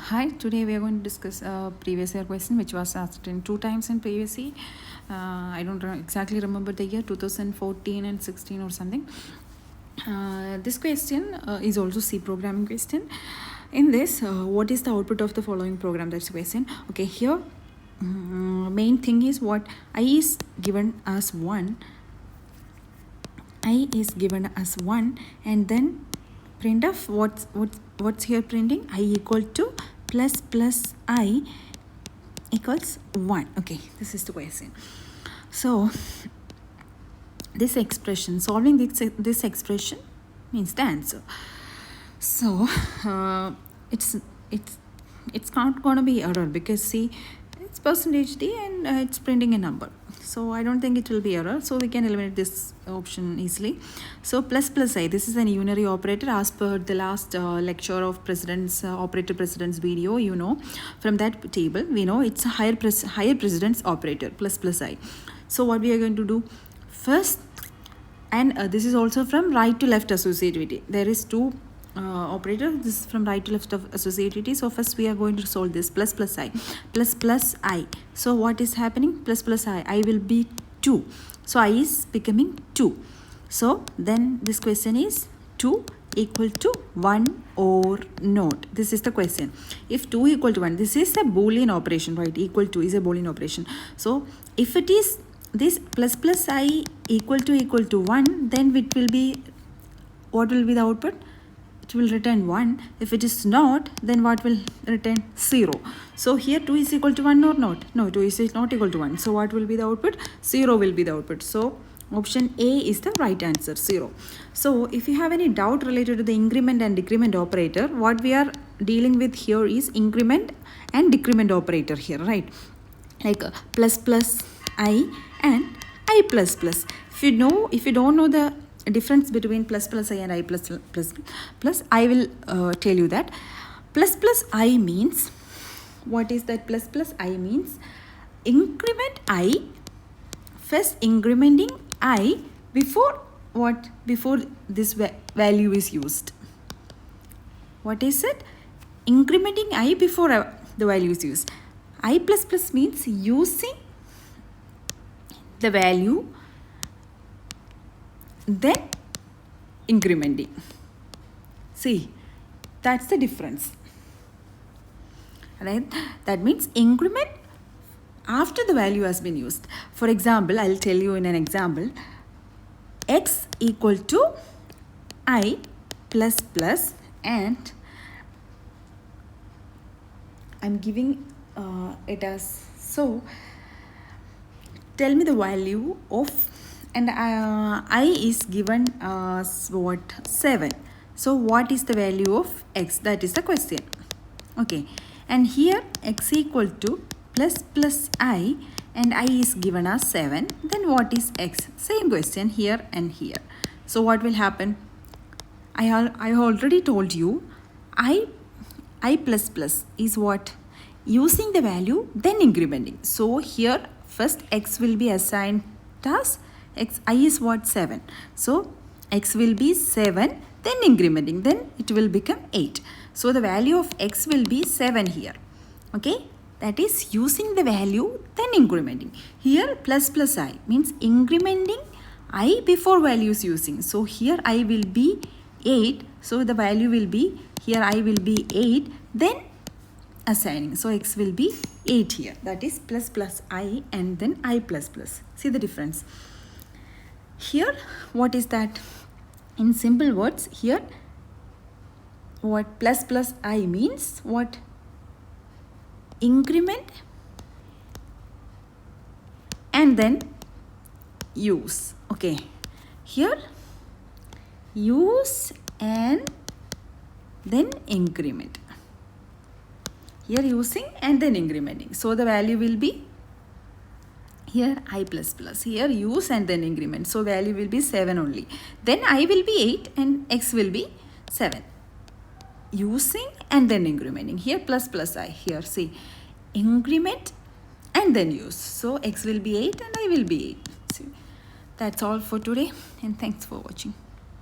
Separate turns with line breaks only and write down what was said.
Hi, today we are going to discuss a previous year question which was asked in 2 times in previous year. I don't exactly remember the year, 2014 and 16 or something. This question is also C programming question. In this, what is the output of the following program? That's the question. Okay, here main thing is what I is given as 1. I is given as 1 and then print of what's here printing? I equal to plus I equals 1. Okay, this is the question. So this expression, solving this expression means the answer. So it's not going to be error because see, it's percentage D and it's printing a number. So I don't think it will be error. So we can eliminate this option easily. So plus I, this is an unary operator as per the last lecture of precedence operator precedence video. You know, from that table we know it's a higher precedence operator plus I. So what we are going to do first, and this is also from right to left associativity. There is two operator. This is from right to left of associativity. So first we are going to solve this plus I. So what is happening? Plus I will be 2. So I is becoming 2. So then this question is 2 equal to 1 or not. This is the question. If 2 equal to 1, this is a Boolean operation, right? Equal to is a Boolean operation. So if it is this plus I equal to 1, then it will be, what will be the output? It will return 1. If it is not, then what will return? 0. So here 2 is equal to 1 or not? No, 2 is not equal to 1. So what will be the output? 0 will be the output. So option A is the right answer, 0. So if you have any doubt related to the increment and decrement operator, what we are dealing with here is increment and decrement operator here, right? Like plus I and I plus. If you don't know the difference between plus I and I plus, I will tell you that plus I means, what is that? Plus I means increment I, first incrementing I before what? Before this value is used. What is it? Incrementing I before the value is used. I plus means using the value, then incrementing. See, that's the difference, right? That means increment after the value has been used. For example, I'll tell you in an example, x equal to I plus and I'm giving it as, so tell me the value of, and I is given as what? 7. So what is the value of x? That is the question. Okay, and here x equal to plus I and I is given as 7. Then what is x? Same question here and here. So what will happen? I already told you I plus is what? Using the value, then incrementing. So here first x will be assigned as x. I is what? 7. So x will be 7, then incrementing, then it will become 8. So the value of x will be 7 here. Okay, that is using the value, then incrementing. Here plus I means incrementing I before value is using. So here I will be 8. So the value will be, here I will be 8, then assigning. So x will be 8 here. That is plus I and then I plus. See the difference. Here, what is that? In simple words, here, what plus I means? What? Increment and then use. Okay, here use and then increment. Here using and then incrementing. So the value will be, here I plus, here use and then increment. So value will be 7 only. Then I will be 8 and x will be 7. Using and then incrementing. Here plus I. Here see, increment and then use. So x will be 8 and I will be 8. See, that's all for today and thanks for watching.